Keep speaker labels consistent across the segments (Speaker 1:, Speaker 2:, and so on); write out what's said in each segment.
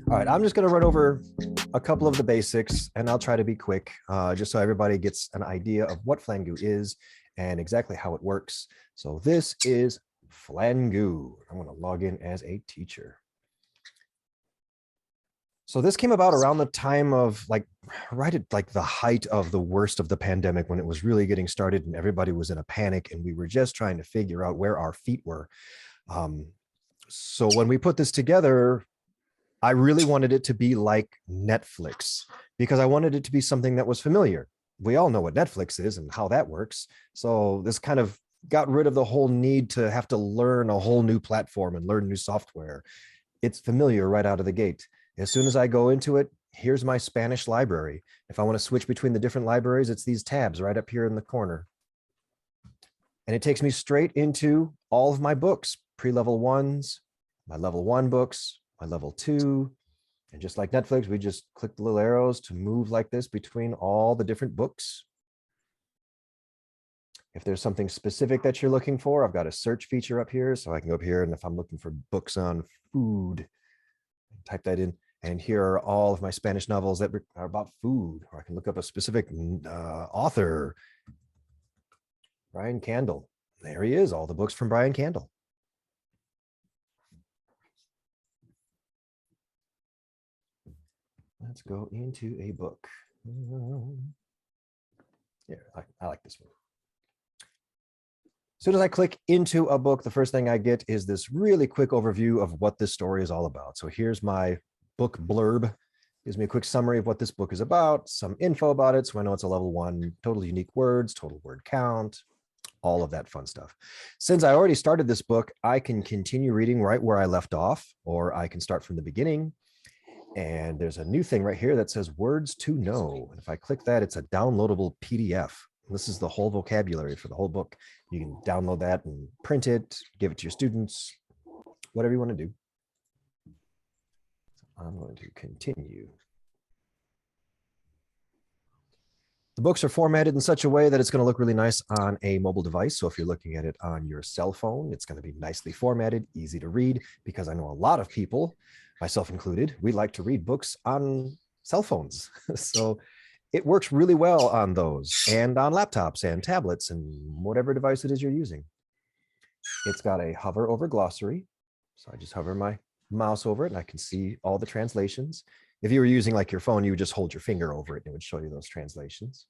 Speaker 1: All right, I'm just going to run over a couple of the basics, and I'll try to be quick, just so everybody gets an idea of what Flangoo is and exactly how it works. So this is Flangoo. I'm going to log in as a teacher. So this came about around the time of right at the height of the worst of the pandemic, when it was really getting started and everybody was in a panic and we were just trying to figure out where our feet were. So when we put this together, I really wanted it to be like Netflix, because I wanted it to be something that was familiar. We all know what Netflix is and how that works. So this kind of got rid of the whole need to have to learn a whole new platform and learn new software. It's familiar right out of the gate. As soon as I go into it, here's my Spanish library. If I want to switch between the different libraries, it's these tabs right up here in the corner. And it takes me straight into all of my books, pre-level ones, my level 1 books, my level 2. And just like Netflix, we just click the little arrows to move like this between all the different books. If there's something specific that you're looking for, I've got a search feature up here. So I can go up here, and if I'm looking for books on food, type that in. And here are all of my Spanish novels that are about food. Or I can look up a specific author, Brian Candle. There he is, all the books from Brian Candle. Let's go into a book. Yeah, I like this one. As soon as I click into a book, the first thing I get is this really quick overview of what this story is all about. So here's my book blurb. Gives me a quick summary of what this book is about, some info about it, so I know it's a level 1, total unique words, total word count, all of that fun stuff. Since I already started this book, I can continue reading right where I left off, or I can start from the beginning. And there's a new thing right here that says words to know. And if I click that, it's a downloadable PDF. This is the whole vocabulary for the whole book. You can download that and print it, give it to your students, whatever you want to do. I'm going to continue. The books are formatted in such a way that it's going to look really nice on a mobile device. So if you're looking at it on your cell phone, it's going to be nicely formatted, easy to read, because I know a lot of people, myself included, we like to read books on cell phones. So it works really well on those and on laptops and tablets and whatever device it is you're using. It's got a hover over glossary. So I just hover my mouse over it and I can see all the translations. If you were using like your phone, you would just hold your finger over it and it would show you those translations.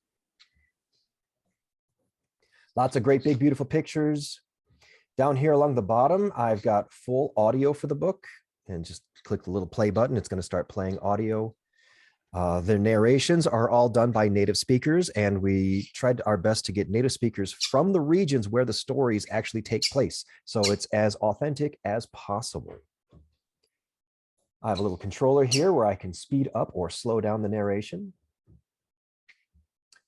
Speaker 1: Lots of great, big, beautiful pictures. Down here along the bottom, I've got full audio for the book, and just click the little play button. It's going to start playing audio. The narrations are all done by native speakers, and we tried our best to get native speakers from the regions where the stories actually take place. So it's as authentic as possible. I have a little controller here where I can speed up or slow down the narration.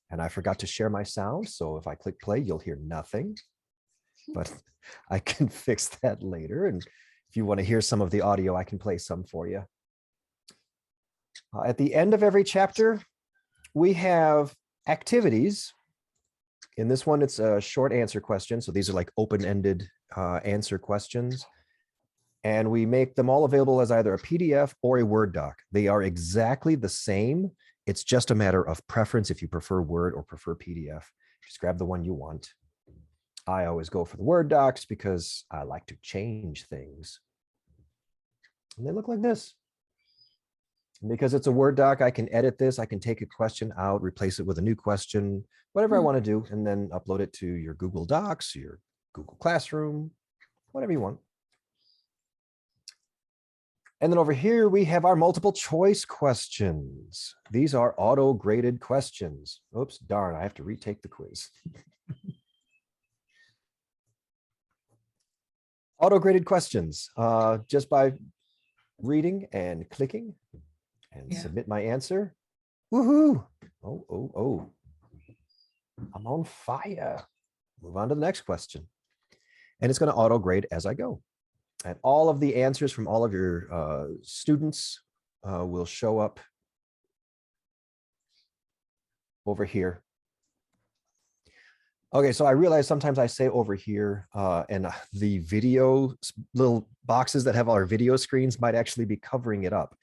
Speaker 1: And I forgot to share my sound. So if I click play, you'll hear nothing, but I can fix that later. And if you want to hear some of the audio, I can play some for you. At the end of every chapter, we have activities. In this one, it's a short answer question. So these are like open-ended answer questions. And we make them all available as either a PDF or a Word doc. They are exactly the same. It's just a matter of preference if you prefer Word or prefer PDF. Just grab the one you want. I always go for the Word docs because I like to change things. And they look like this. And because it's a Word doc, I can edit this. I can take a question out, replace it with a new question, whatever I want to do, and then upload it to your Google Docs, your Google Classroom, whatever you want. And then over here, we have our multiple choice questions. These are auto-graded questions. Oops, darn, I have to retake the quiz. Auto-graded questions, just by reading and clicking and submit my answer. Woohoo! Oh. I'm on fire. Move on to the next question. And it's going to auto-grade as I go. And all of the answers from all of your students will show up over here. Okay, so I realize sometimes I say over here, and the video little boxes that have all our video screens might actually be covering it up.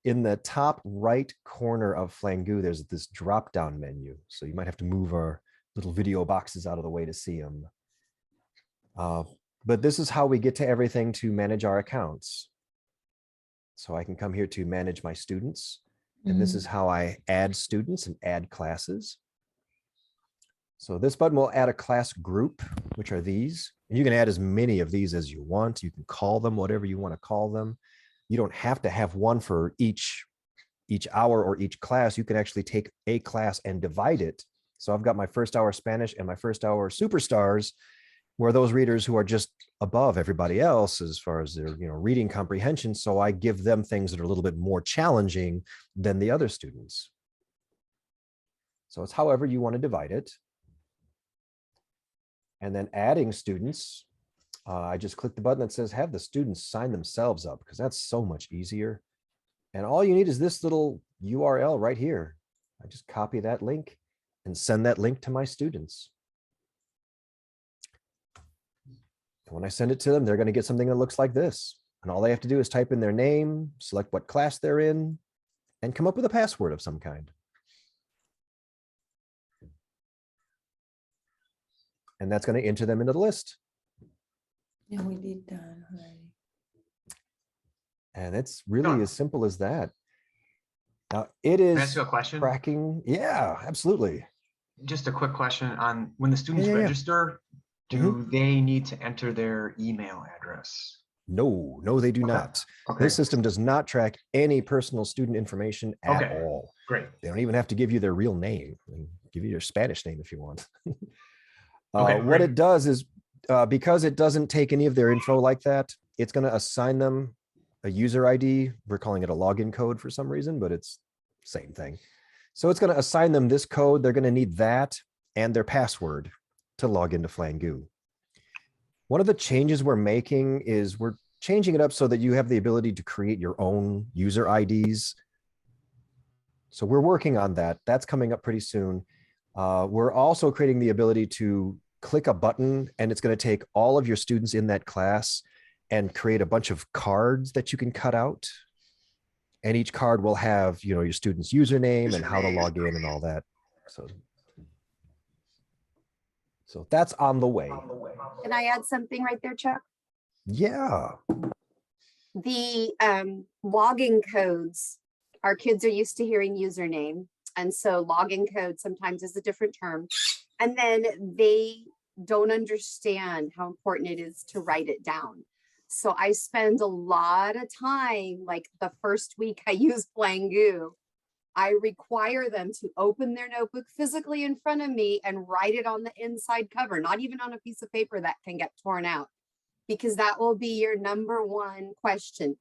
Speaker 1: in the top right corner of Flangoo, there's this drop down menu. So you might have to move our little video boxes out of the way to see them. But this is how we get to everything to manage our accounts. So I can come here to manage my students. And this is how I add students and add classes. So this button will add a class group, which are these. And you can add as many of these as you want. You can call them whatever you want to call them. You don't have to have one for each hour or each class. You can actually take a class and divide it. So I've got my first hour Spanish and my first hour superstars, where those readers who are just above everybody else as far as their reading comprehension. So I give them things that are a little bit more challenging than the other students. So it's however you want to divide it. And then adding students, I just click the button that says have the students sign themselves up, because that's so much easier. And all you need is this little URL right here. I just copy that link and send that link to my students. When I send it to them, they're going to get something that looks like this. And all they have to do is type in their name, select what class they're in, and come up with a password of some kind. And that's going to enter them into the list.
Speaker 2: Yeah, we did that already.
Speaker 1: And it's really as simple as that. Now it is.
Speaker 3: Can I ask you a question?
Speaker 1: Tracking. Yeah, absolutely.
Speaker 3: Just a quick question on when the students register, do they need to enter their email address?
Speaker 1: No, they do not. This system does not track any personal student information at all.
Speaker 3: Great.
Speaker 1: They don't even have to give you their real name. They can give you your Spanish name if you want. What it does is, because it doesn't take any of their info like that, it's going to assign them a user ID. We're calling it a login code for some reason, but it's the same thing. So it's going to assign them this code. They're going to need that and their password to log into Flangoo. One of the changes we're making is we're changing it up so that you have the ability to create your own user IDs. So we're working on that. That's coming up pretty soon. We're also creating the ability to click a button, and it's going to take all of your students in that class and create a bunch of cards that you can cut out. And each card will have, your student's username and how to log in and all that. So that's on the way.
Speaker 4: Can I add something right there, Chuck?
Speaker 1: Yeah.
Speaker 4: The login codes, our kids are used to hearing username. And so login code sometimes is a different term. And then they don't understand how important it is to write it down. So I spend a lot of time, like the first week I use Flangoo, I require them to open their notebook physically in front of me and write it on the inside cover, not even on a piece of paper that can get torn out, because that will be your number one question.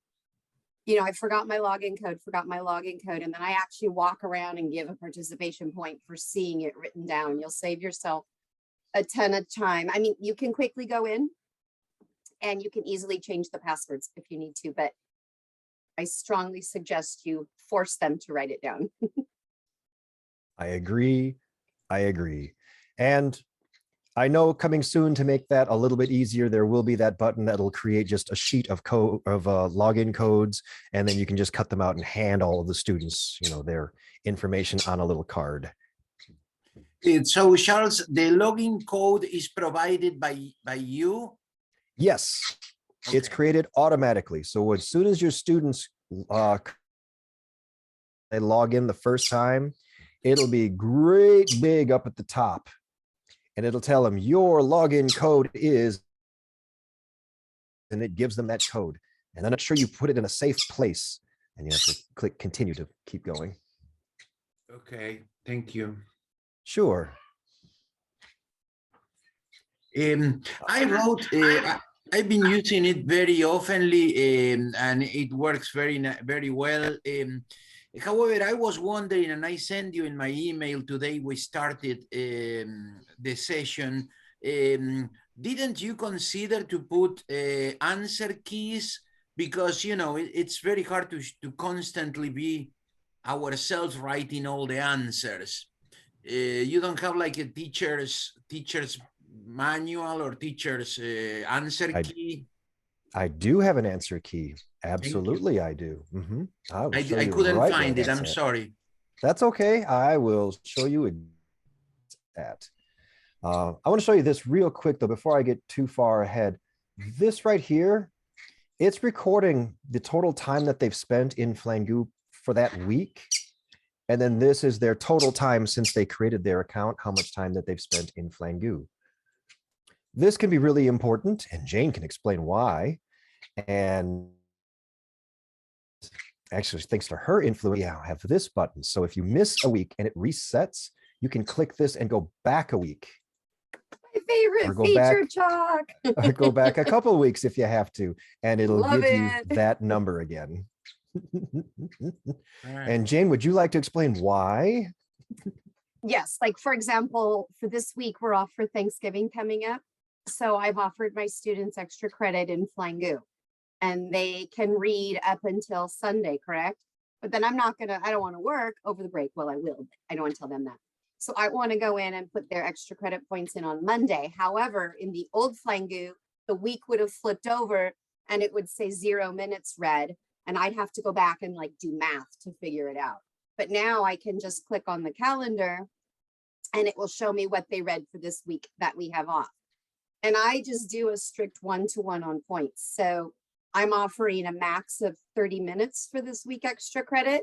Speaker 4: I forgot my login code, and then I actually walk around and give a participation point for seeing it written down. You'll save yourself a ton of time. I mean, you can quickly go in and you can easily change the passwords if you need to, but I strongly suggest you force them to write it down.
Speaker 1: I agree. And I know coming soon, to make that a little bit easier, there will be that button that'll create just a sheet of code of login codes, and then you can just cut them out and hand all of the students, their information on a little card.
Speaker 5: So Charles, the login code is provided by you?
Speaker 1: Yes, it's created automatically. So as soon as your students they log in the first time, it'll be great big up at the top. And it'll tell them your login code is, and it gives them that code. And then make sure you put it in a safe place, and you have to click continue to keep going.
Speaker 5: Okay, thank you.
Speaker 1: Sure.
Speaker 5: I wrote, I've been using it very oftenly, and it works very well. However, I was wondering, and I sent you in my email today, we started the session. Didn't you consider to put answer keys? Because, it's very hard to constantly be ourselves writing all the answers. You don't have like a teacher's manual or teacher's answer key?
Speaker 1: I do have an answer key.
Speaker 5: you.
Speaker 1: Absolutely, I do. I will show
Speaker 5: I
Speaker 1: you
Speaker 5: couldn't
Speaker 1: right where
Speaker 5: find it.
Speaker 1: that's
Speaker 5: I'm
Speaker 1: at.
Speaker 5: sorry.
Speaker 1: That's okay. I will show you at. I want to show you this real quick though, before I get too far ahead. This right here, it's recording the total time that they've spent in Flangoo for that week. And then this is their total time since they created their account, how much time that they've spent in Flangoo. This can be really important, and Jane can explain why. And actually, thanks to her influence, we now have this button. So if you miss a week and it resets, you can click this and go back a week.
Speaker 4: My favorite
Speaker 1: Or go
Speaker 4: feature,
Speaker 1: back-
Speaker 4: Chalk.
Speaker 1: Or go back a couple of weeks if you have to, and it'll
Speaker 4: Love
Speaker 1: give you
Speaker 4: it.
Speaker 1: that number again.
Speaker 5: All right.
Speaker 1: And Jane, would you like to explain why?
Speaker 4: Yes, like for example, for this week, we're off for Thanksgiving coming up. So I've offered my students extra credit in Flangoo, and they can read up until Sunday, correct? But then I don't want to work over the break. Well, I will, but I don't want to tell them that. So I want to go in and put their extra credit points in on Monday. However, in the old Flangoo, the week would have flipped over and it would say 0 minutes read, and I'd have to go back and like do math to figure it out. But now I can just click on the calendar and it will show me what they read for this week that we have off. And I just do a strict 1-to-1 on points. So I'm offering a max of 30 minutes for this week extra credit,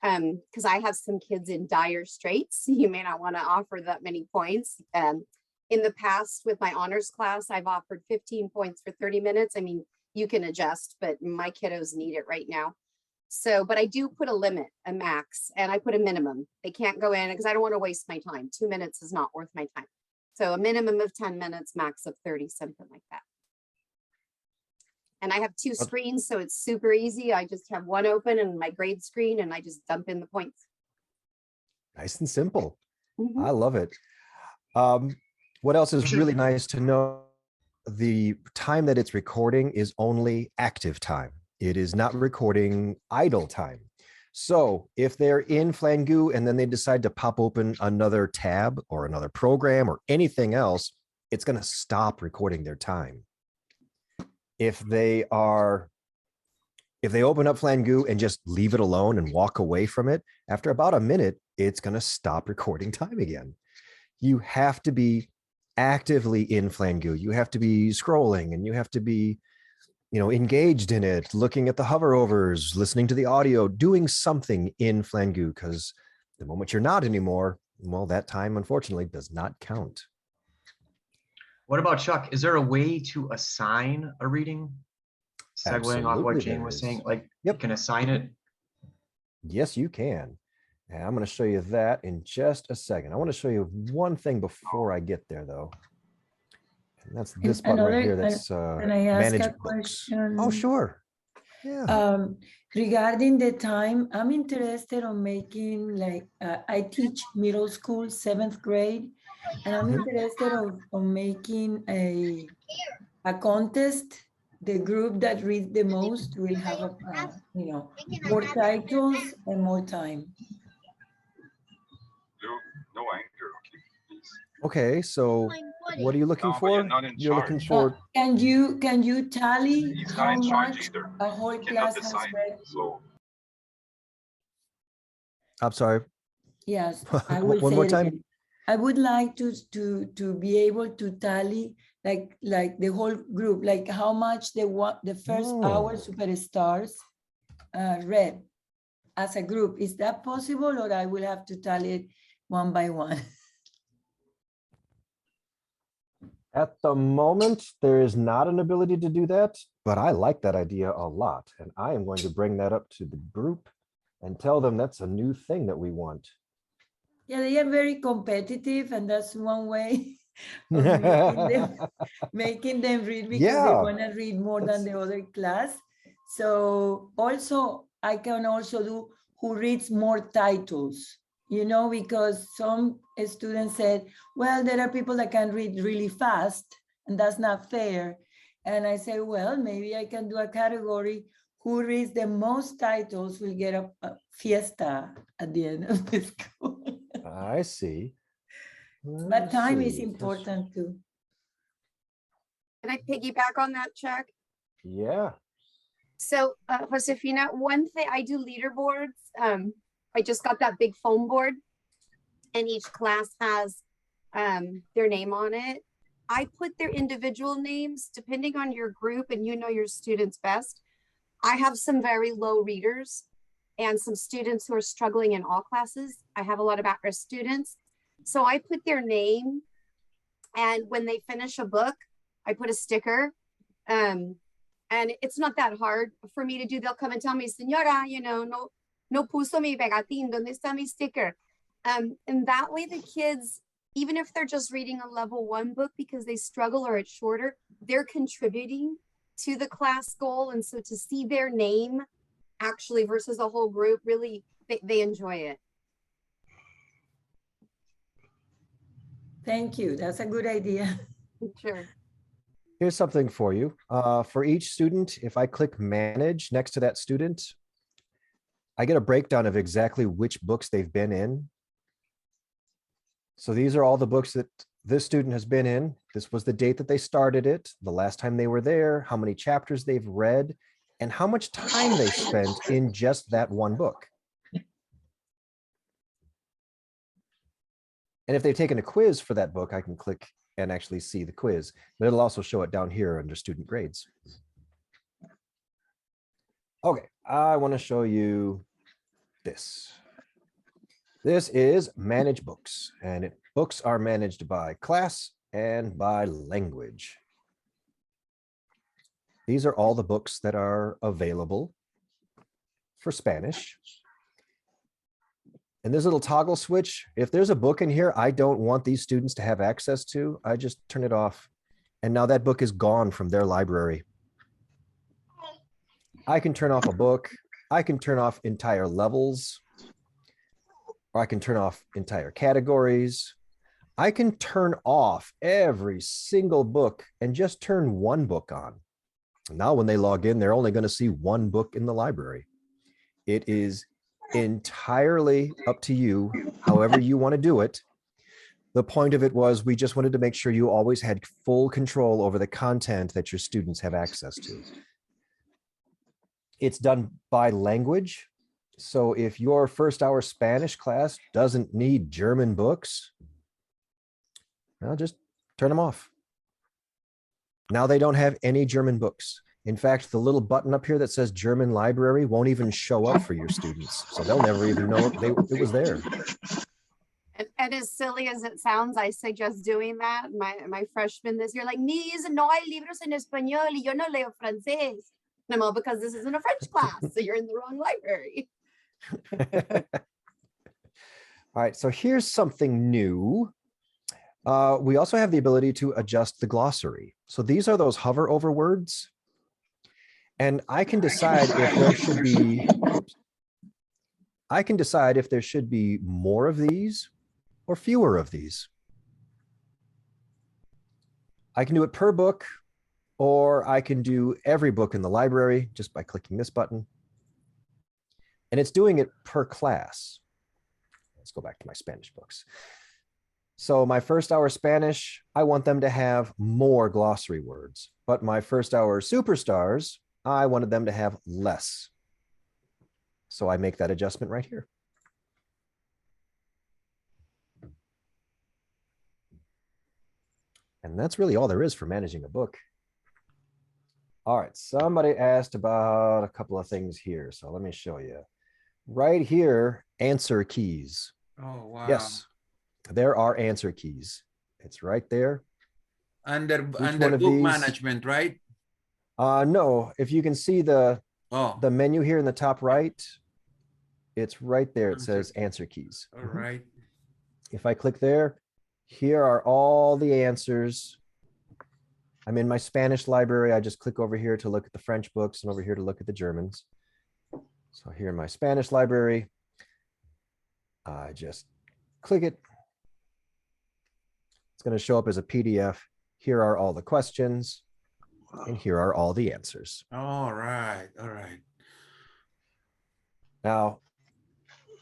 Speaker 4: because I have some kids in dire straits. You may not want to offer that many points. In the past with my honors class, I've offered 15 points for 30 minutes. I mean, you can adjust, but my kiddos need it right now. So, but I do put a limit, a max, and I put a minimum. They can't go in because I don't want to waste my time. 2 minutes is not worth my time. So a minimum of 10 minutes, max of 30, something like that. And I have 2 screens, so it's super easy. I just have one open and my grade screen, and I just dump in the points.
Speaker 1: Nice and simple.
Speaker 4: Mhm.
Speaker 1: I love it. What else is really nice to know? The time that it's recording is only active time. It is not recording idle time. So if they're in Flangoo and then they decide to pop open another tab or another program or anything else, it's going to stop recording their time. If they open up Flangoo and just leave it alone and walk away from it, after about a minute, it's going to stop recording time again. You have to be actively in Flangoo. You have to be scrolling, and you have to be, engaged in it, looking at the hoverovers, listening to the audio, doing something in Flangoo, because the moment you're not anymore, well, that time unfortunately does not count.
Speaker 3: What about Chuck? Is there a way to assign a reading? Segueing off what
Speaker 1: Absolutely
Speaker 3: Jane
Speaker 1: there
Speaker 3: was
Speaker 1: is.
Speaker 3: saying, like
Speaker 1: Yep.
Speaker 3: you can assign it.
Speaker 1: Yes, you can. And I'm going to show you that in just a second. I want to show you one thing before I get there, though. And that's this button right here. That's
Speaker 2: can I ask
Speaker 1: manage
Speaker 2: a
Speaker 1: books.
Speaker 2: question?
Speaker 1: Oh, sure. Yeah.
Speaker 2: Regarding the time, I'm interested on making like I teach middle school 7th grade, and I'm interested on making a contest. The group that reads the most will have more titles and more time.
Speaker 6: No anger, okay, please.
Speaker 1: Okay, so what are you looking
Speaker 6: No, but you're
Speaker 1: for?
Speaker 6: not in
Speaker 1: You're looking
Speaker 6: charge.
Speaker 1: for.
Speaker 2: Can you tally
Speaker 6: He's
Speaker 2: how
Speaker 6: not in charge
Speaker 2: much
Speaker 6: either.
Speaker 2: a whole
Speaker 6: He cannot
Speaker 2: class has
Speaker 6: decide.
Speaker 2: read?
Speaker 6: So
Speaker 1: I'm sorry.
Speaker 2: Yes, I will
Speaker 1: One
Speaker 2: say
Speaker 1: more
Speaker 2: it
Speaker 1: time.
Speaker 2: again. I would like to be able to tally like the whole group, like how much the first hour
Speaker 1: Oh.
Speaker 2: superstars read as a group. Is that possible, or I will have to tally it one by one?
Speaker 1: At the moment, there is not an ability to do that, but I like that idea a lot. And I am going to bring that up to the group and tell them that's a new thing that we want.
Speaker 2: Yeah, they are very competitive, and that's one way of making them read, because they
Speaker 1: Yeah.
Speaker 2: want to read more than the other class. So also, I can also do who reads more titles, because some students said, well, there are people that can read really fast, and that's not fair. And I said, well, maybe I can do a category. Who reads the most titles will get a fiesta at the end of the school.
Speaker 1: I see.
Speaker 2: But time is important too.
Speaker 4: Can I piggyback on that, Chuck?
Speaker 1: Yeah.
Speaker 4: So, Josefina, one thing I do leaderboards. I just got that big foam board, and each class has their name on it. I put their individual names depending on your group, and you know your students best. I have some very low readers and some students who are struggling in all classes. I have a lot of at-risk students. So I put their name, and when they finish a book, I put a sticker. And it's not that hard for me to do. They'll come and tell me, Señora, you know, no puso mi pegatín, ¿dónde está mi sticker? And that way the kids, even if they're just reading a level 1 book because they struggle or it's shorter, they're contributing to the class goal. And so to see their name actually versus a whole group, really, they enjoy it.
Speaker 2: Thank you. That's a good idea.
Speaker 4: Sure.
Speaker 1: Here's something for you. For each student, if I click manage next to that student, I get a breakdown of exactly which books they've been in. So these are all the books that this student has been in. This was the date that they started it, the last time they were there, how many chapters they've read, and how much time they spent in just that one book. And if they've taken a quiz for that book, I can click and actually see the quiz, but it'll also show it down here under student grades. Okay, I want to show you this. This is manage books, and books are managed by class and by language. These are all the books that are available for Spanish. And this little toggle switch, if there's a book in here I don't want these students to have access to, I just turn it off. And now that book is gone from their library. I can turn off a book. I can turn off entire levels. Or I can turn off entire categories. I can turn off every single book and just turn one book on. Now when they log in, they're only going to see one book in the library. It is entirely up to you, however you want to do it. The point of it was we just wanted to make sure you always had full control over the content that your students have access to. It's done by language. So if your first hour Spanish class doesn't need German books, well, just turn them off. Now they don't have any German books. In fact, the little button up here that says German library won't even show up for your students. So they'll never even know it was there.
Speaker 4: And as silly as it sounds, I suggest doing that. My freshmen this year, like, Miss, no hay libros en español y yo no leo francés. No, because this isn't a French class, so you're in the wrong library.
Speaker 1: All right, so here's something new. We also have the ability to adjust the glossary. So these are those hover over words. And I can decide if there should be, more of these or fewer of these. I can do it per book, or I can do every book in the library just by clicking this button. And it's doing it per class. Let's go back to my Spanish books. So my first hour Spanish, I want them to have more glossary words, but my first hour superstars, I wanted them to have less. So I make that adjustment right here. And that's really all there is for managing a book. All right, somebody asked about a couple of things here. So let me show you. Right here, answer keys.
Speaker 5: Oh, wow.
Speaker 1: Yes, there are answer keys. It's right there.
Speaker 5: Under book
Speaker 1: these,
Speaker 5: management, right?
Speaker 1: No, if you can see the menu here in the top right, it's right there. It says answer keys.
Speaker 5: All right.
Speaker 1: If I click there, here are all the answers. I'm in my Spanish library. I just click over here to look at the French books and over here to look at the Germans. So here in my Spanish library, I just click it. It's going to show up as a PDF. Here are all the questions. And here are all the answers.
Speaker 5: All right. All right.
Speaker 1: Now,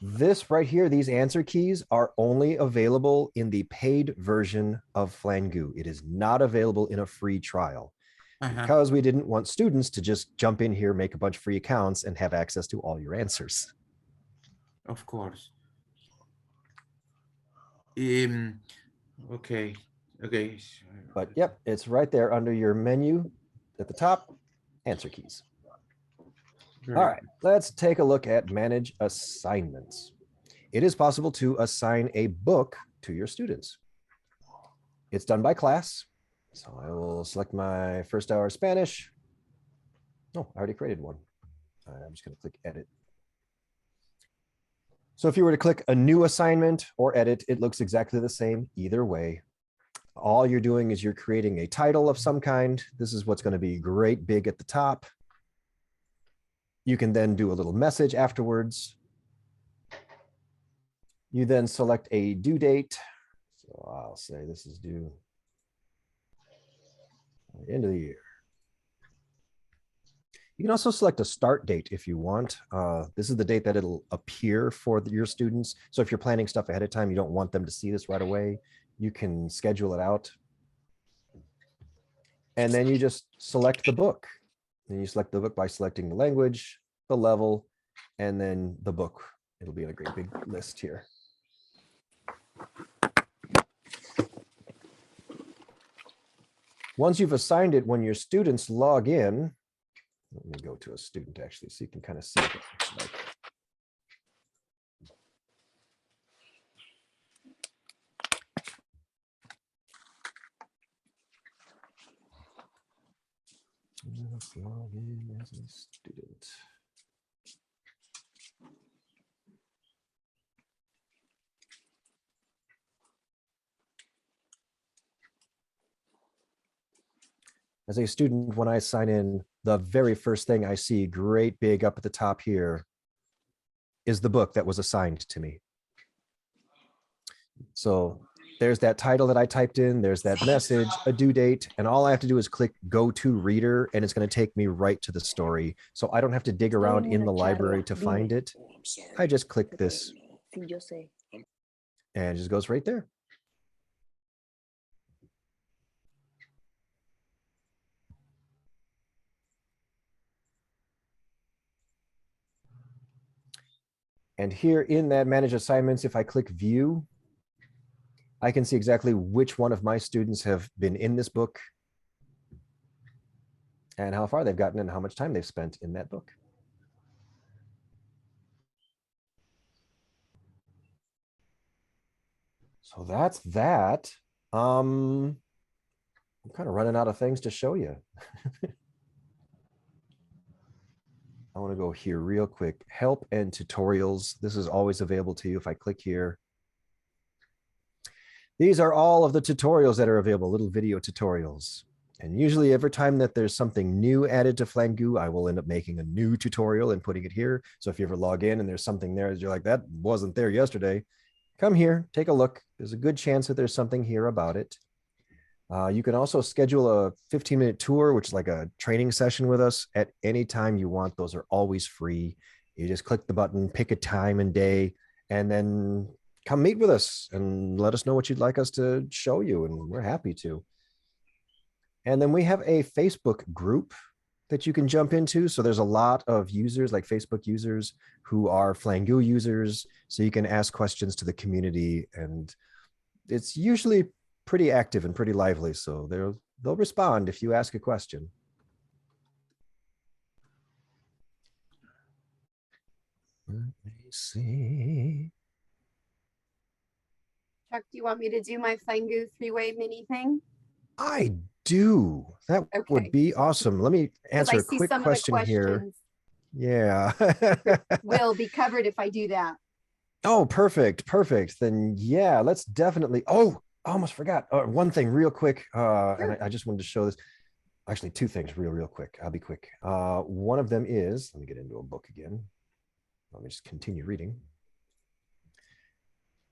Speaker 1: this right here, these answer keys are only available in the paid version of Flangoo. It is not available in a free trial. because we didn't want students to just jump in here, make a bunch of free accounts and have access to all your answers.
Speaker 5: Of course. Okay.
Speaker 1: But yep, it's right there under your menu at the top, answer keys.
Speaker 5: Very
Speaker 1: All right, let's take a look at manage assignments. It is possible to assign a book to your students. It's done by class. So I will select my first hour Spanish. Oh, I already created one. I'm just going to click edit. So if you were to click a new assignment or edit, it looks exactly the same either way. All you're doing is you're creating a title of some kind. This is what's going to be great big at the top. You can then do a little message afterwards. You then select a due date. So I'll say this is due at the end of the year. You can also select a start date if you want. This is the date that it'll appear for your students. So if you're planning stuff ahead of time, you don't want them to see this right away, you can schedule it out. And then you just select the book. And you select the book by selecting the language, the level, and then the book. It'll be in a great big list here. Once you've assigned it, when your students log in, let me go to a student actually, so you can kind of see what it looks like. Let's log in as a student. As a student, when I sign in, the very first thing I see great big up at the top here is the book that was assigned to me. So there's that title that I typed in, there's that message, a due date, and all I have to do is click go to reader and it's going to take me right to the story. So I don't have to dig around in the library to find it. I just click this and it just goes right there. And here in that manage assignments, if I click view, I can see exactly which one of my students have been in this book and how far they've gotten and how much time they've spent in that book. So that's that. I'm kind of running out of things to show you. I want to go here real quick. Help and tutorials. This is always available to you if I click here. These are all of the tutorials that are available, little video tutorials. And usually every time that there's something new added to Flangoo, I will end up making a new tutorial and putting it here. So if you ever log in and there's something there that you're like, that wasn't there yesterday, come here, take a look. There's a good chance that there's something here about it. You can also schedule a 15-minute tour, which is like a training session with us at any time you want. Those are always free. You just click the button, pick a time and day, and then come meet with us and let us know what you'd like us to show you, and we're happy to. And then we have a Facebook group that you can jump into. So there's a lot of users, like Facebook users, who are Flangoo users. So you can ask questions to the community, and it's usually pretty active and pretty lively. So they'll respond if you ask a question. Let me see.
Speaker 4: Chuck, do you want me to do my Flangoo three-way mini thing?
Speaker 1: I do. That would be awesome. Let me answer a quick question here. Yeah.
Speaker 4: Will be covered if I do that.
Speaker 1: Oh, perfect. Perfect. Then yeah, let's definitely. Oh, I almost forgot. One thing real quick.
Speaker 4: Sure.
Speaker 1: And I just wanted to show this. Actually, two things real quick. I'll be quick. One of them is, let me get into a book again. Let me just continue reading.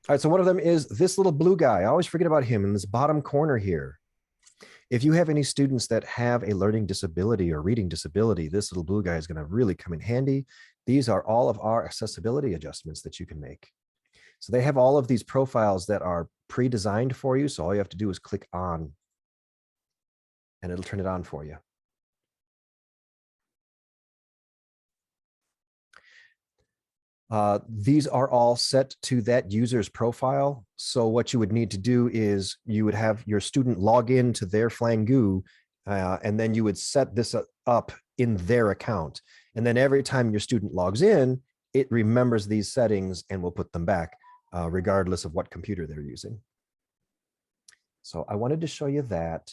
Speaker 1: All right, so one of them is this little blue guy. I always forget about him in this bottom corner here. If you have any students that have a learning disability or reading disability, this little blue guy is going to really come in handy. These are all of our accessibility adjustments that you can make. So they have all of these profiles that are pre-designed for you. So all you have to do is click on and it'll turn it on for you. These are all set to that user's profile. So what you would need to do is you would have your student log in to their Flangoo, and then you would set this up in their account. And then every time your student logs in, it remembers these settings and will put them back, regardless of what computer they're using. So I wanted to show you that.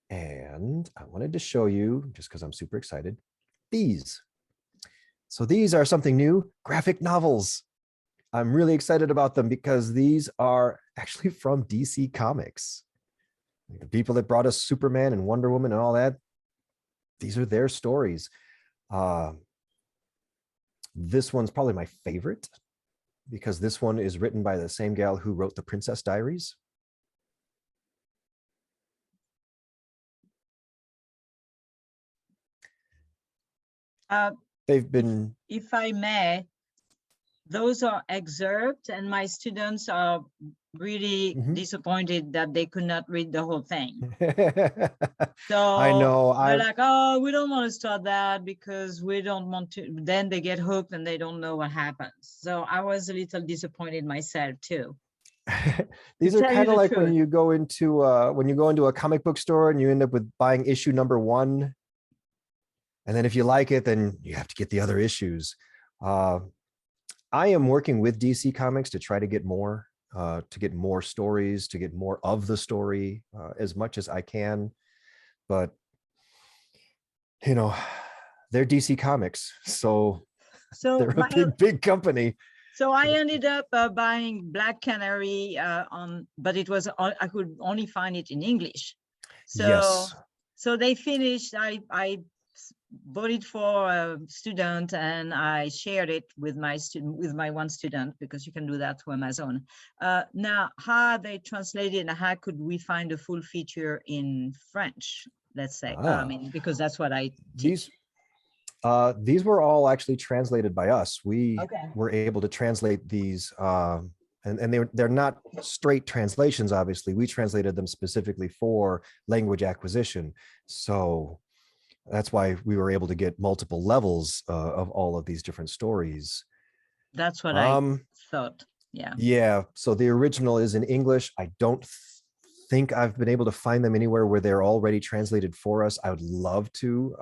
Speaker 1: And I wanted to show you, just because I'm super excited, these. So these are something new, graphic novels. I'm really excited about them because these are actually from DC Comics. The people that brought us Superman and Wonder Woman and all that, these are their stories. This one's probably my favorite because this one is written by the same gal who wrote the Princess Diaries. They've been,
Speaker 7: if I may, those are excerpts, and my students are really disappointed that they could not read the whole thing. So
Speaker 1: I know.
Speaker 7: They're like, oh, we don't want to start that because we don't want to. Then they get hooked and they don't know what happens. So I was a little disappointed myself too.
Speaker 1: These are kind of like when you go into a comic book store and you end up with buying issue number 1. And then if you like it, then you have to get the other issues. I am working with DC Comics to try to get more stories, to get more of the story as much as I can. But, you know, they're DC Comics, so they're a big company.
Speaker 7: So I ended up buying Black Canary but it was, I could only find it in English. So,
Speaker 1: yes.
Speaker 7: So they finished, I bought it for a student and I shared it with my one student, because you can do that through Amazon. Now, how they translated and how could we find a full feature in French, let's say, I mean, because that's what I teach.
Speaker 1: These were all actually translated by us. We were able to translate these, and they're not straight translations, obviously. We translated them specifically for language acquisition. So that's why we were able to get multiple levels of all of these different stories.
Speaker 7: That's what I thought. Yeah. Yeah.
Speaker 1: So the original is in English. I don't think I've been able to find them anywhere where they're already translated for us. I would love to.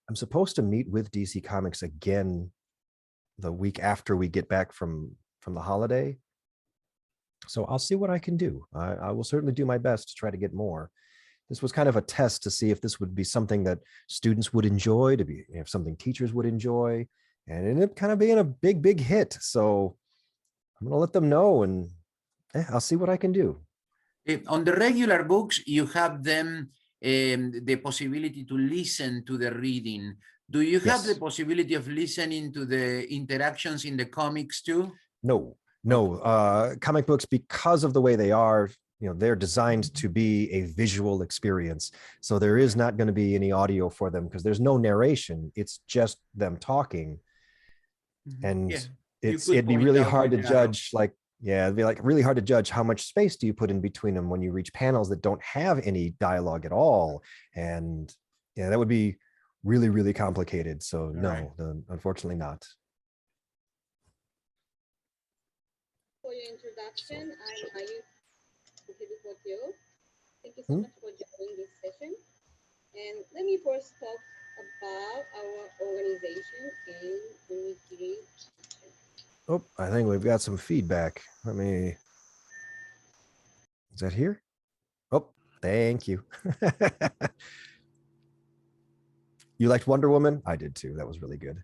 Speaker 1: I'm supposed to meet with DC Comics again the week after we get back from the holiday. So I'll see what I can do. I will certainly do my best to try to get more. This was kind of a test to see if this would be something that students would enjoy, if something teachers would enjoy, and it ended up kind of being a big hit. So I'm going to let them know, and I'll see what I can do.
Speaker 5: On the regular books, you have them the possibility to listen to the reading. Do you have the possibility of listening to the interactions in the comics too?
Speaker 1: No. Comic books, because of the way they are, they're designed to be a visual experience. So there is not going to be any audio for them because there's no narration. It's just them talking. And it'd be really hard to judge, it'd be really hard to judge how much space do you put in between them when you reach panels that don't have any dialogue at all. And that would be really complicated. So no, unfortunately not.
Speaker 8: For your introduction, I'm Ayu. Thank you so much for joining this session. And let me first talk about our organization and community.
Speaker 1: Oh, I think we've got some feedback. Is that here? Oh, thank you. You liked Wonder Woman? I did too. That was really good.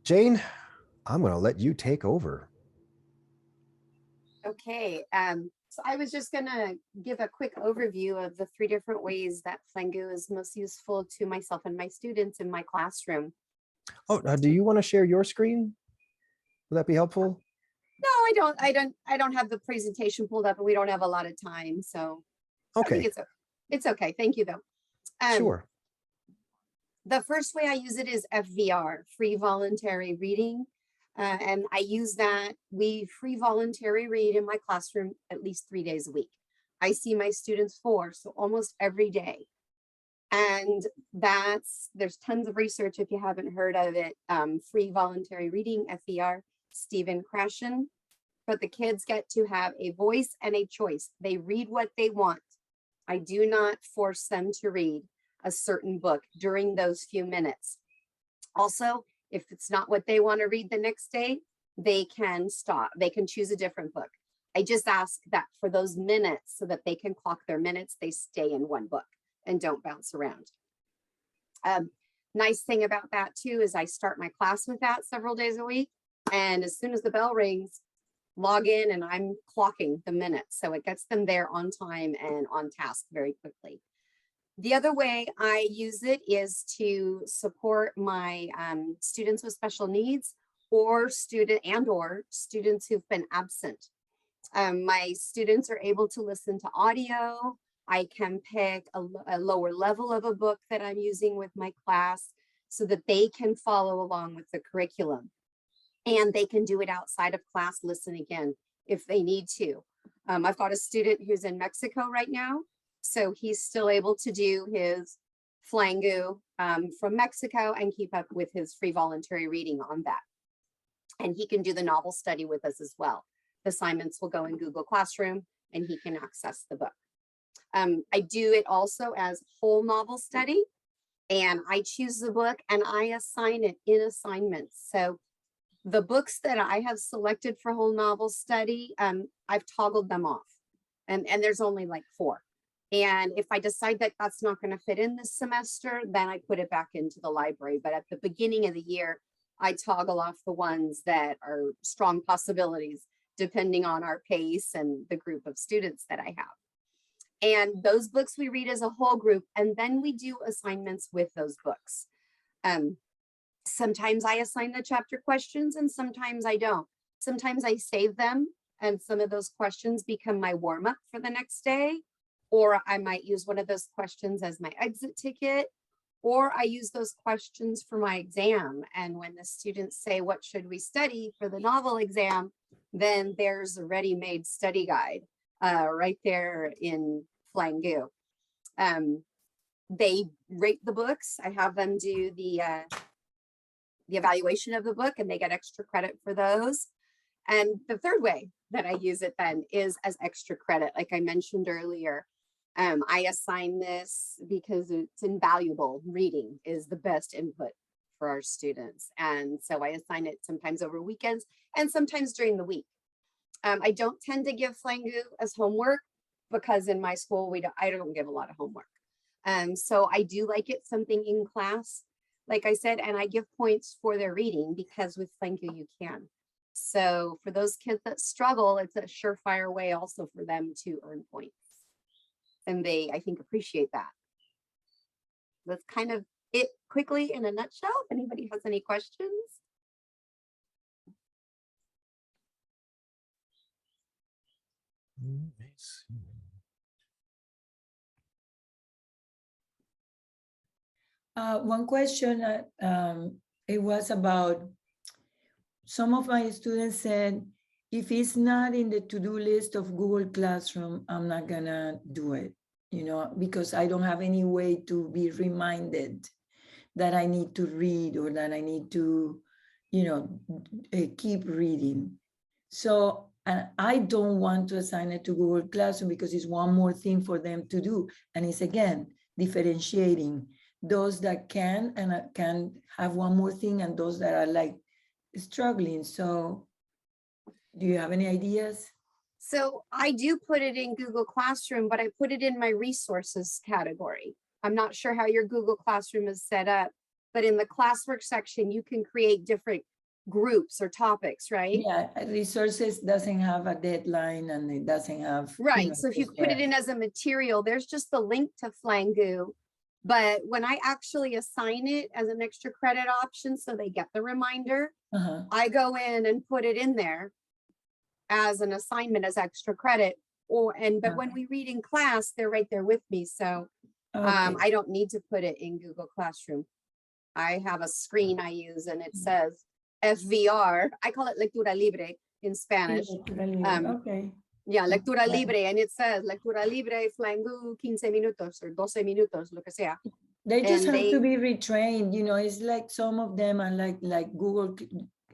Speaker 1: Jane, I'm going to let you take over.
Speaker 4: Okay. So I was just going to give a quick overview of the 3 different ways that Flangoo is most useful to myself and my students in my classroom.
Speaker 1: Oh, do you want to share your screen? Would that be helpful?
Speaker 4: No, I don't have the presentation pulled up, and we don't have a lot of time. So
Speaker 1: okay.
Speaker 4: I think it's okay. Thank you though.
Speaker 1: Sure.
Speaker 4: The first way I use it is FVR, free voluntary reading. And I use that. We free voluntary read in my classroom at least 3 days a week. I see my students 4, so almost every day. And there's tons of research if you haven't heard of it. Free voluntary reading, FVR, Stephen Krashen. But the kids get to have a voice and a choice. They read what they want. I do not force them to read a certain book during those few minutes. Also, if it's not what they want to read the next day, they can stop. They can choose a different book. I just ask that for those minutes so that they can clock their minutes, they stay in one book and don't bounce around. Nice thing about that too is I start my class with that several days a week. And as soon as the bell rings, log in and I'm clocking the minutes. So it gets them there on time and on task very quickly. The other way I use it is to support my students with special needs or students who've been absent. My students are able to listen to audio. I can pick a lower level of a book that I'm using with my class so that they can follow along with the curriculum. And they can do it outside of class, listen again if they need to. I've got a student who's in Mexico right now, so he's still able to do his Flangoo from Mexico and keep up with his free voluntary reading on that. And he can do the novel study with us as well. The assignments will go in Google Classroom and he can access the book. I do it also as whole novel study, and I choose the book and I assign it in assignments. So the books that I have selected for whole novel study, I've toggled them off, and there's only like 4. And if I decide that that's not going to fit in this semester, then I put it back into the library. But at the beginning of the year, I toggle off the ones that are strong possibilities, depending on our pace and the group of students that I have. And those books we read as a whole group, and then we do assignments with those books. Sometimes I assign the chapter questions and sometimes I don't. Sometimes I save them and some of those questions become my warm-up for the next day, or I might use one of those questions as my exit ticket, or I use those questions for my exam. And when the students say, what should we study for the novel exam? Then there's a ready-made study guide right there in Flangoo. They rate the books. I have them do the evaluation of the book and they get extra credit for those. And the third way that I use it then is as extra credit. Like I mentioned earlier, I assign this because it's invaluable. Reading is the best input for our students. And so I assign it sometimes over weekends and sometimes during the week. I don't tend to give Flangoo as homework because in my school, I don't give a lot of homework. So I do like it something in class, like I said, and I give points for their reading because with Flangoo you can. So for those kids that struggle, it's a surefire way also for them to earn points. And they, I think, appreciate that. That's kind of it quickly in a nutshell. If anybody has any questions.
Speaker 2: One question, it was about, some of my students said, if it's not in the to-do list of Google Classroom, I'm not gonna do it, you know, because I don't have any way to be reminded that I need to read or that I need to, you know, keep reading. So I don't want to assign it to Google Classroom because it's one more thing for them to do. And it's again, differentiating those that can and can have one more thing and those that are like struggling. So do you have any ideas?
Speaker 4: So I do put it in Google Classroom, but I put it in my resources category. I'm not sure how your Google Classroom is set up, but in the classwork section, you can create different groups or topics, right?
Speaker 2: Yeah, resources doesn't have a deadline and it doesn't have.
Speaker 4: Right,
Speaker 2: You know,
Speaker 4: so if you put it in as a material, there's just the link to Flangoo. But when I actually assign it as an extra credit option, so they get the reminder, I go in and put it in there as an assignment as extra credit. But when we read in class, they're right there with me. So I don't need to put it in Google Classroom. I have a screen I use and it says FVR. I call it Lectura Libre in Spanish.
Speaker 2: Okay.
Speaker 4: Yeah, lectura
Speaker 2: Yeah.
Speaker 4: libre, and it says lectura libre, Flangoo, 15 minutos or 12 minutos, lo que sea.
Speaker 2: They just
Speaker 4: And
Speaker 2: have to be retrained. You know, it's like some of them are like Google,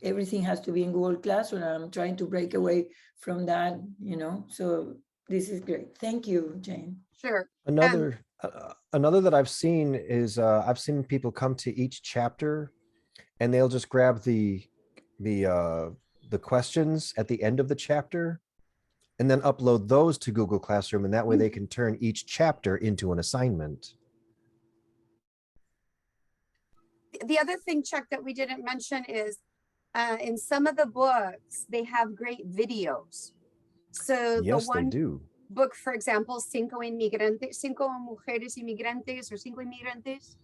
Speaker 2: everything has to be in Google Classroom. I'm trying to break away from that, you know, so this is great. Thank you, Jane.
Speaker 4: Sure.
Speaker 1: Another that I've seen is I've seen people come to each chapter and they'll just grab the questions at the end of the chapter and then upload those to Google Classroom, and that way they can turn each chapter into an assignment.
Speaker 4: The other thing, Chuck, that we didn't mention is in some of the books, they have great videos. So
Speaker 1: Yes,
Speaker 4: the one
Speaker 1: they do.
Speaker 4: book, for example, Cinco Mujeres Inmigrantes or Cinco Inmigrantes.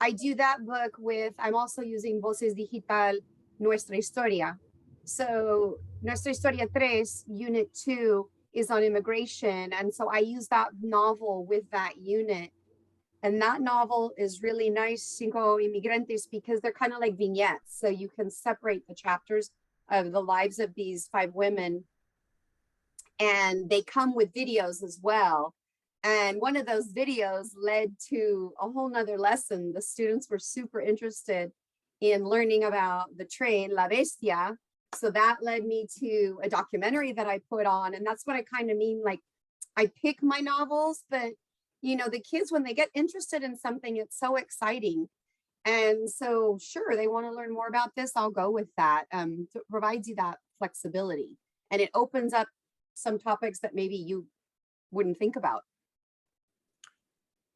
Speaker 4: I do that book with, I'm also using Voces Digital Nuestra Historia. So Nuestra Historia 3, Unit 2 is on immigration. And so I use that novel with that unit. And that novel is really nice, Cinco Inmigrantes, because they're kind of like vignettes. So you can separate the chapters of the lives of these 5 women. And they come with videos as well. And one of those videos led to a whole nother lesson. The students were super interested in learning about the train, La Bestia. So that led me to a documentary that I put on. And that's what I kind of mean. Like, I pick my novels, but you know, the kids, when they get interested in something, it's so exciting. And so, sure, they want to learn more about this, I'll go with that. It provides you that flexibility. And it opens up some topics that maybe you wouldn't think about.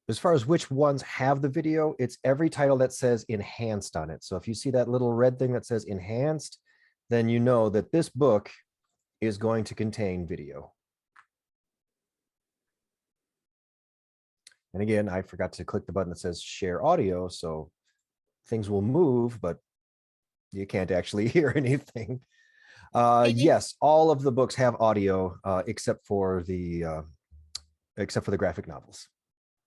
Speaker 1: As far as which ones have the video, it's every title that says enhanced on it. So if you see that little red thing that says enhanced, then you know that this book is going to contain video. And again, I forgot to click the button that says share audio, so things will move, but you can't actually hear anything. Yes, all of the books have audio except for the graphic novels.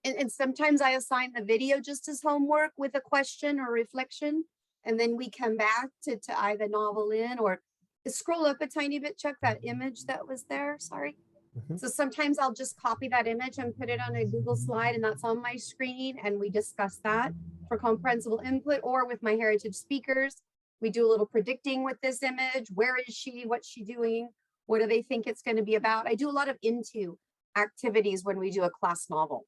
Speaker 4: And sometimes I assign the video just as homework with a question or reflection, and then we come back to either novel in or scroll up a tiny bit, check that image that was there, sorry. So sometimes I'll just copy that image and put it on a Google slide, and that's on my screen, and we discuss that for comprehensible input. Or with my heritage speakers, we do a little predicting with this image. Where is she? What's she doing? What do they think it's going to be about? I do a lot of into activities when we do a class novel.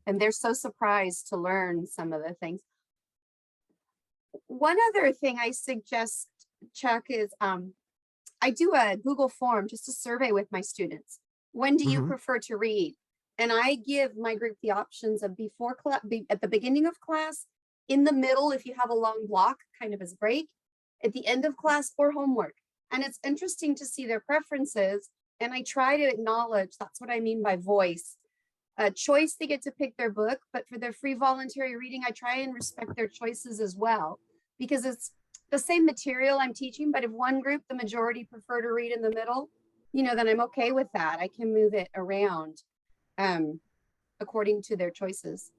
Speaker 4: And they're so surprised to learn some of the things. One other thing I suggest, Chuck, is I do a Google form, just a survey with my students. When do you prefer to read? And I give my group the options of before class, at the beginning of class, in the middle, if you have a long block, kind of as a break, at the end of class, or homework. And it's interesting to see their preferences. And I try to acknowledge, that's what I mean by voice. Choice, they get to pick their book, but for their free voluntary reading, I try and respect their choices as well, because it's the same material I'm teaching, but if one group, the majority, prefer to read in the middle, you know, then I'm okay with that. I can move it around according to their choices.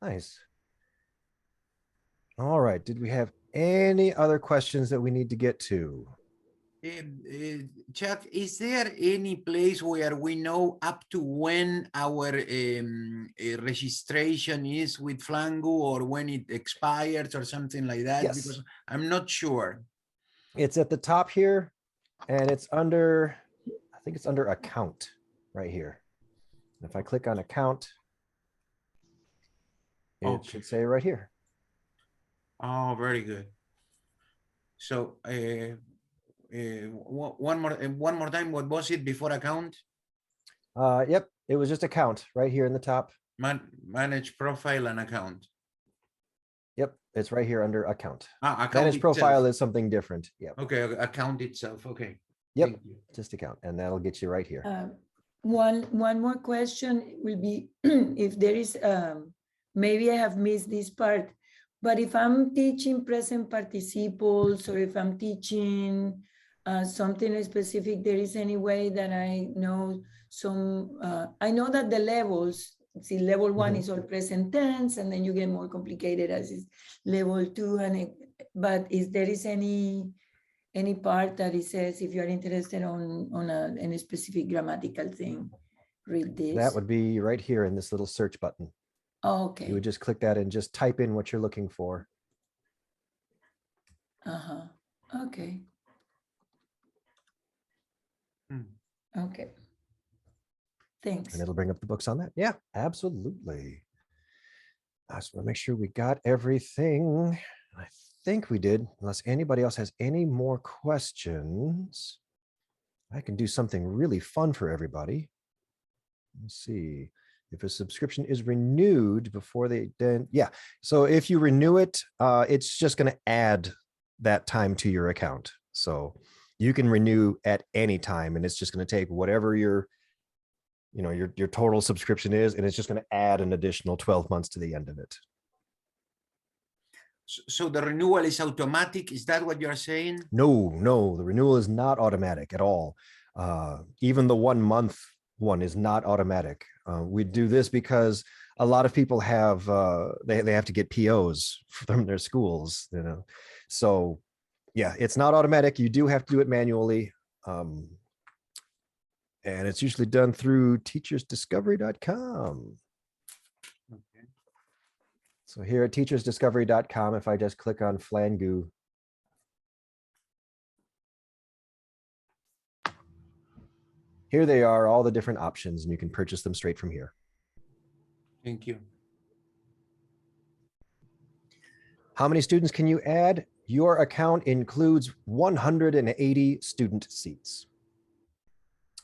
Speaker 1: Nice. All right. Did we have any other questions that we need to get to?
Speaker 5: Chuck, is there any place where we know up to when our registration is with Flangoo, or when it expires or something like that?
Speaker 1: Yes.
Speaker 5: Because I'm not sure.
Speaker 1: It's at the top here, and it's under, I think it's under account right here. If I click on account, it should say right here.
Speaker 5: Oh, very good. So one more time, what was it before account?
Speaker 1: Yep, it was just account right here in the top.
Speaker 5: Manage profile and account.
Speaker 1: Yep, it's right here under account.
Speaker 5: Account
Speaker 1: Manage profile
Speaker 5: itself.
Speaker 1: is something different. Yep.
Speaker 5: Okay, account itself. Okay.
Speaker 1: Yep, just account, and that'll get you right here.
Speaker 2: One more question will be if there is, maybe I have missed this part, but if I'm teaching present participles, or if I'm teaching something specific, there is any way that I know some, I know that the levels, see, level 1 is all present tense, and then you get more complicated as is level 2, but if there is any any part that it says if you're interested on any specific grammatical thing, read this.
Speaker 1: That would be right here in this little search button.
Speaker 2: Oh, okay.
Speaker 1: You would just click that and just type in what you're looking for.
Speaker 2: Uh-huh. Okay. Okay. Thanks.
Speaker 1: And it'll bring up the books on that. Yeah, absolutely. I just want to make sure we got everything. I think we did, unless anybody else has any more questions. I can do something really fun for everybody. Let's see. If a subscription is renewed before they then, yeah. So if you renew it, it's just going to add that time to your account. So you can renew at any time, and it's just going to take whatever your total subscription is, and it's just going to add an additional 12 months to the end of it.
Speaker 5: So the renewal is automatic. Is that what you're saying?
Speaker 1: No, the renewal is not automatic at all. Even the 1 month one is not automatic. We do this because a lot of people have they have to get POs from their schools, So yeah, it's not automatic. You do have to do it manually. And it's usually done through teachersdiscovery.com.
Speaker 5: Okay.
Speaker 1: So here at teachersdiscovery.com, if I just click on Flangoo, here they are, all the different options, and you can purchase them straight from here.
Speaker 5: Thank you.
Speaker 1: How many students can you add? Your account includes 180 student seats.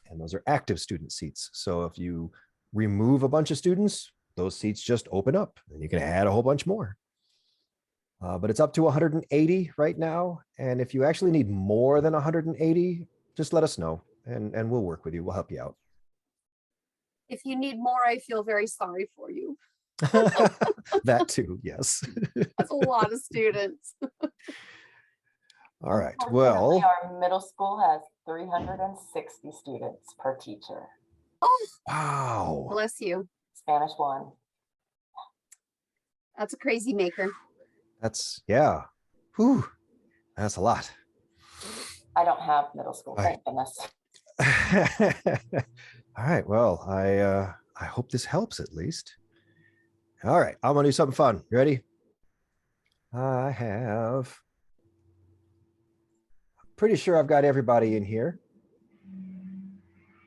Speaker 1: And those are active student seats. So if you remove a bunch of students, those seats just open up and you can add a whole bunch more. But it's up to 180 right now. And if you actually need more than 180, just let us know and we'll work with you. We'll help you out.
Speaker 4: If you need more, I feel very sorry for you.
Speaker 1: That too, yes.
Speaker 4: That's a lot of students.
Speaker 1: All right, well.
Speaker 9: Our middle school has 360 students per teacher.
Speaker 4: Oh,
Speaker 1: wow.
Speaker 4: Bless you.
Speaker 9: Spanish 1.
Speaker 4: That's a crazy maker.
Speaker 1: That's, yeah. Whew. That's a lot.
Speaker 9: I don't have middle school, thank goodness.
Speaker 1: All right, well, I hope this helps at least. All right, I'm gonna do something fun. You ready? Pretty sure I've got everybody in here.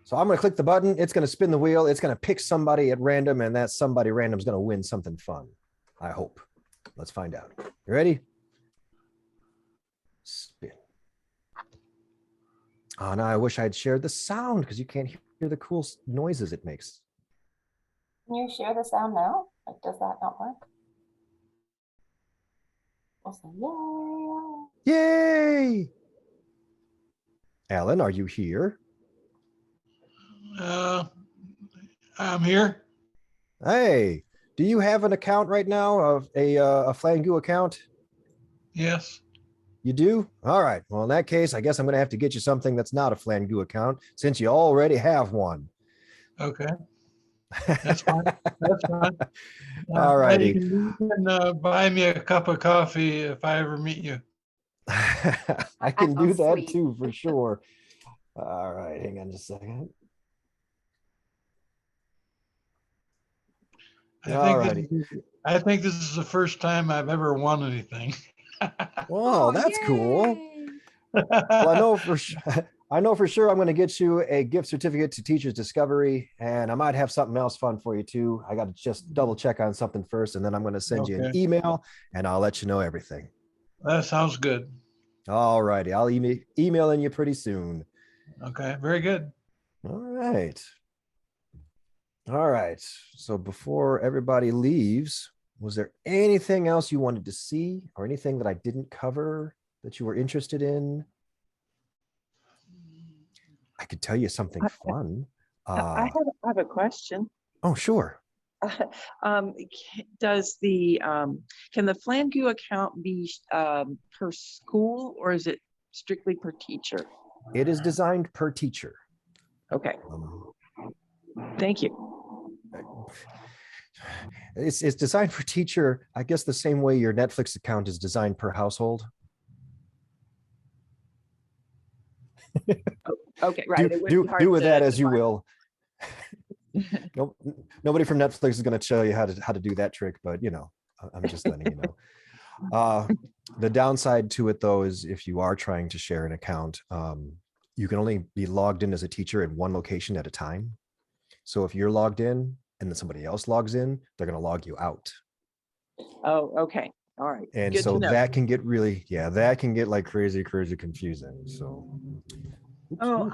Speaker 1: So I'm going to click the button. It's going to spin the wheel. It's going to pick somebody at random, and that somebody random is going to win something fun. I hope. Let's find out. You ready? Spin. Oh, now I wish I'd shared the sound because you can't hear the cool noises it makes.
Speaker 9: Can you share the sound now? Like, does that not work? We'll say, yay!
Speaker 1: Yay! Alan, are you here?
Speaker 10: I'm here.
Speaker 1: Hey, do you have an account right now, of a Flangoo account?
Speaker 10: Yes.
Speaker 1: You do? All right. Well, in that case, I guess I'm going to have to get you something that's not a Flangoo account since you already have one.
Speaker 10: Okay. That's fine. That's fine.
Speaker 1: All righty.
Speaker 10: You can buy me a cup of coffee if I ever meet you.
Speaker 1: I can do that too, for sure. All right. Hang on just a second.
Speaker 10: I think this is the first time I've ever won anything.
Speaker 1: Wow, that's cool. Well, I know for sure I'm going to get you a gift certificate to Teachers Discovery, and I might have something else fun for you too. I got to just double check on something first, and then I'm going to send you an email, and I'll let you know everything.
Speaker 10: That sounds good.
Speaker 1: All righty. I'll emailing you pretty soon.
Speaker 10: Okay, very good.
Speaker 1: All right. All right. So before everybody leaves, was there anything else you wanted to see or anything that I didn't cover that you were interested in? I could tell you something fun.
Speaker 11: I have a question.
Speaker 1: Oh, sure.
Speaker 11: Does the can the Flangoo account be per school, or is it strictly per teacher?
Speaker 1: It is designed per teacher.
Speaker 11: Okay. Thank you.
Speaker 1: It's designed for teacher, I guess the same way your Netflix account is designed per household.
Speaker 11: Okay, right. It would
Speaker 1: do
Speaker 11: be hard
Speaker 1: do with
Speaker 11: to
Speaker 1: that as you
Speaker 11: define.
Speaker 1: will. No, nobody from Netflix is going to show you how to do that trick, but you know, I'm just letting you know. The downside to it though is if you are trying to share an account, you can only be logged in as a teacher in one location at a time. So if you're logged in and then somebody else logs in, they're going to log you out.
Speaker 11: Oh, okay. All right.
Speaker 1: And
Speaker 11: Good
Speaker 1: so
Speaker 11: to know.
Speaker 1: that can get really, that can get like crazy confusing. So.
Speaker 7: Oh,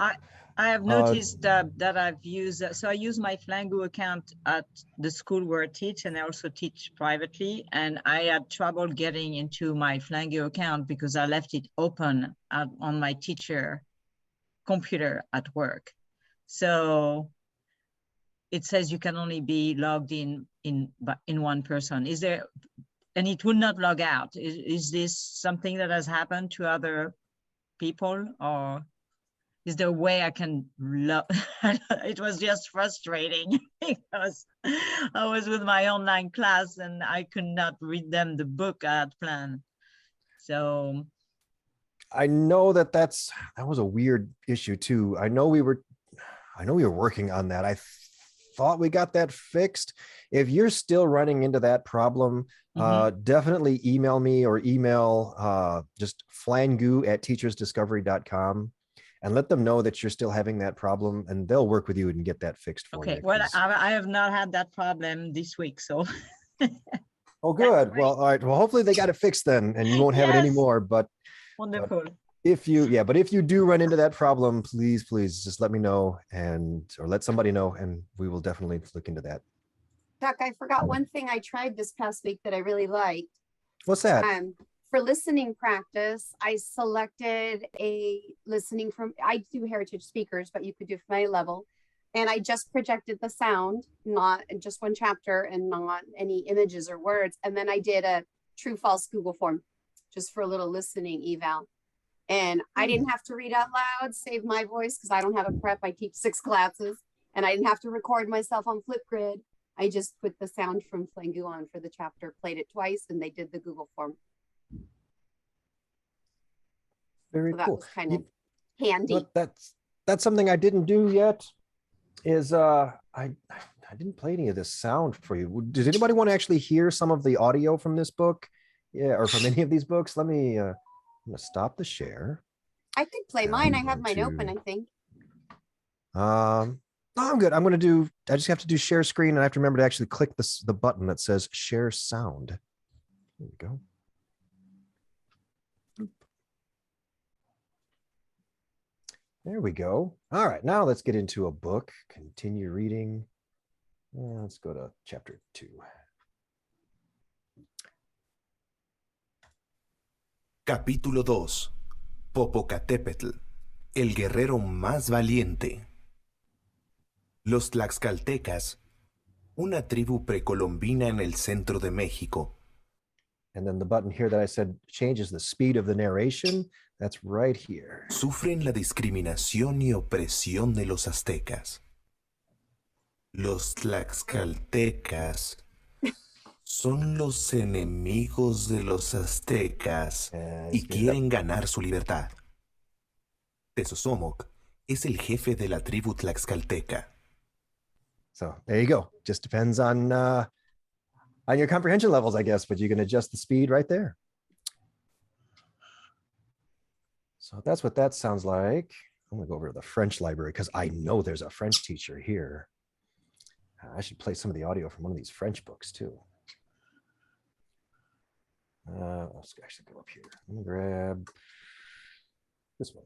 Speaker 7: I have noticed that I've used, so I use my Flangoo account at the school where I teach, and I also teach privately. And I had trouble getting into my Flangoo account because I left it open on my teacher computer at work. So it says you can only be logged in one person. Is there, and it will not log out. Is this something that has happened to other people, or is there a way I can log? It was just frustrating because I was with my online class and I could not read them the book I had planned. So
Speaker 1: I know that was a weird issue too. I know we were working on that. I thought we got that fixed. If you're still running into that problem, definitely email me or email just flangoo@teachersdiscovery.com and let them know that you're still having that problem, and they'll work with you and get that fixed for you.
Speaker 7: Okay, well, I have not had that problem this week, so.
Speaker 1: Oh, good. Well, all right. Well, hopefully they got it fixed then, and you won't have it anymore. But
Speaker 7: wonderful.
Speaker 1: If you do run into that problem, please just let me know or let somebody know, and we will definitely look into that.
Speaker 4: Chuck, I forgot one thing I tried this past week that I really liked.
Speaker 1: What's that?
Speaker 4: For listening practice, I selected I do heritage speakers, but you could do from any level. And I just projected the sound, not just one chapter and not any images or words. And then I did a true false Google form just for a little listening eval. And I didn't have to read out loud, save my voice, because I don't have a prep. I teach 6 classes, and I didn't have to record myself on Flipgrid. I just put the sound from Flangoo on for the chapter, played it twice, and they did the Google form.
Speaker 1: Very
Speaker 4: so that
Speaker 1: cool.
Speaker 4: was kind of handy.
Speaker 1: That's something I didn't do yet. Is I didn't play any of this sound for you. Does anybody want to actually hear some of the audio from this book? Yeah, or from any of these books? Let me. I'm gonna stop the share.
Speaker 4: I could play mine. I have mine open, I think.
Speaker 1: No, I'm good. I just have to do share screen, and I have to remember to actually click the button that says share sound. There we go. There we go. All right, now let's get into a book. Continue reading. Let's go to chapter 2.
Speaker 12: Capítulo 2. Popocatépetl, el guerrero más valiente. Los tlaxcaltecas, una tribu precolombina en el centro de México.
Speaker 1: And then the button here that I said changes the speed of the narration. That's right here.
Speaker 12: Sufren la discriminación y opresión de los aztecas. Los tlaxcaltecas son los enemigos de los aztecas y quieren ganar su libertad. Tezosomoc es el jefe de la tribu tlaxcalteca.
Speaker 1: So there you go. Just depends on your comprehension levels, I guess, but you can adjust the speed right there. So that's what that sounds like. I'm gonna go over to the French library because I know there's a French teacher here. I should play some of the audio from one of these French books too. Let's actually go up here. I'm gonna grab this one.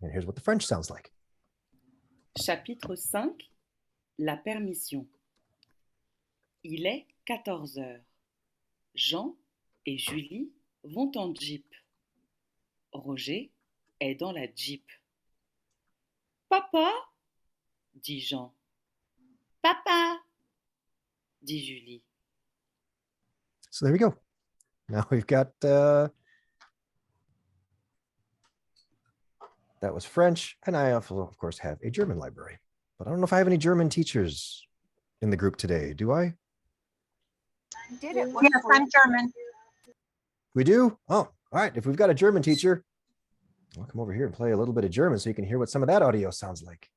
Speaker 1: And here's what the French sounds like.
Speaker 13: Chapitre 5. La permission. Il est 14 heures. Jean et Julie vont en jeep. Roger est dans la jeep. Papa, dit Jean. Papa, dit Julie.
Speaker 1: So there we go. Now we've got that was French, and I also, of course, have a German library. But I don't know if I have any German teachers in the group today. Do I?
Speaker 4: Did it?
Speaker 14: Yes, I'm German.
Speaker 1: We do? Oh, All right, if we've got a German teacher, I'll come over here and play a little bit of German so you can hear what some of that audio sounds like.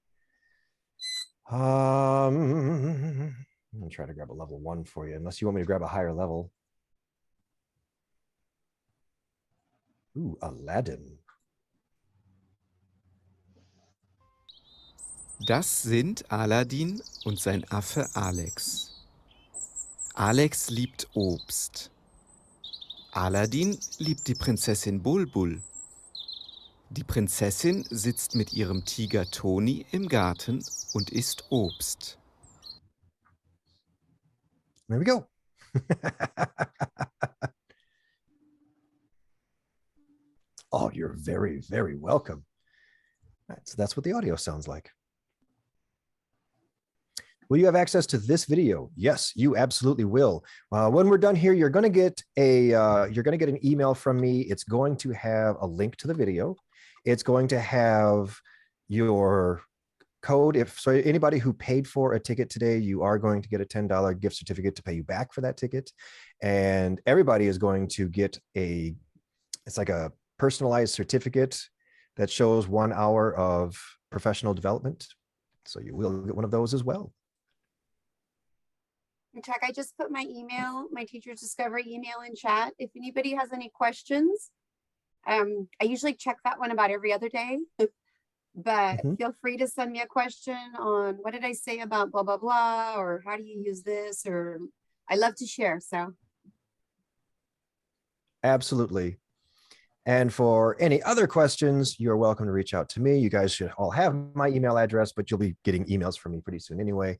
Speaker 1: I'm gonna try to grab a level 1 for you, unless you want me to grab a higher level. Ooh, Aladdin.
Speaker 14: Das sind Aladdin und sein Affe Alex. Alex liebt Obst. Aladdin liebt die Prinzessin Bulbul. Die Prinzessin sitzt mit ihrem Tiger Toni im Garten und isst Obst.
Speaker 1: There we go. Oh, you're very, very welcome. All right, so that's what the audio sounds like. Will you have access to this video? Yes, you absolutely will. When we're done here, you're going to get an email from me. It's going to have a link to the video. It's going to have your code. So anybody who paid for a ticket today, you are going to get a $10 gift certificate to pay you back for that ticket. And everybody is going to get it's like a personalized certificate that shows 1 hour of professional development. So you will get one of those as well.
Speaker 4: Chuck, I just put my email, my Teachers Discovery email in chat. If anybody has any questions, I usually check that one about every other day, but feel free to send me a question on what did I say about blah, blah, blah, or how do you use this, or I love to share, so.
Speaker 1: Absolutely. And for any other questions, you're welcome to reach out to me. You guys should all have my email address, but you'll be getting emails from me pretty soon anyway.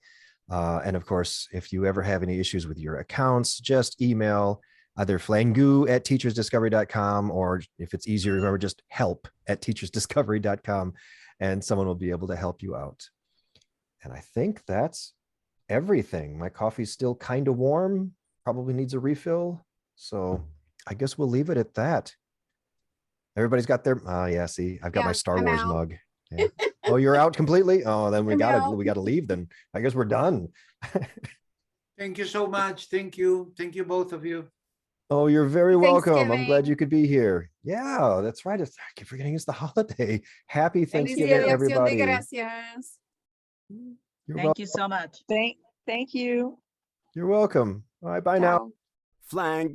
Speaker 1: And of course, if you ever have any issues with your accounts, just email either flangoo@teachersdiscovery.com, or if it's easier, remember, just help@teachersdiscovery.com, and someone will be able to help you out. And I think that's everything. My coffee's still kind of warm, probably needs a refill. So I guess we'll leave it at that. Everybody's got their, yeah, see, I've got my Star Wars mug. Yeah. Oh, you're out completely? Oh, then we gotta leave then. I guess we're done.
Speaker 5: Thank you so much. Thank you. Thank you, both of you.
Speaker 1: Oh, you're very welcome. I'm glad you could be here. Yeah, that's right. I keep forgetting it's the holiday. Happy Thanksgiving, everybody.
Speaker 7: Thank you so much.
Speaker 11: Thank you.
Speaker 1: You're welcome. All right, bye now.
Speaker 15: Flangoo.com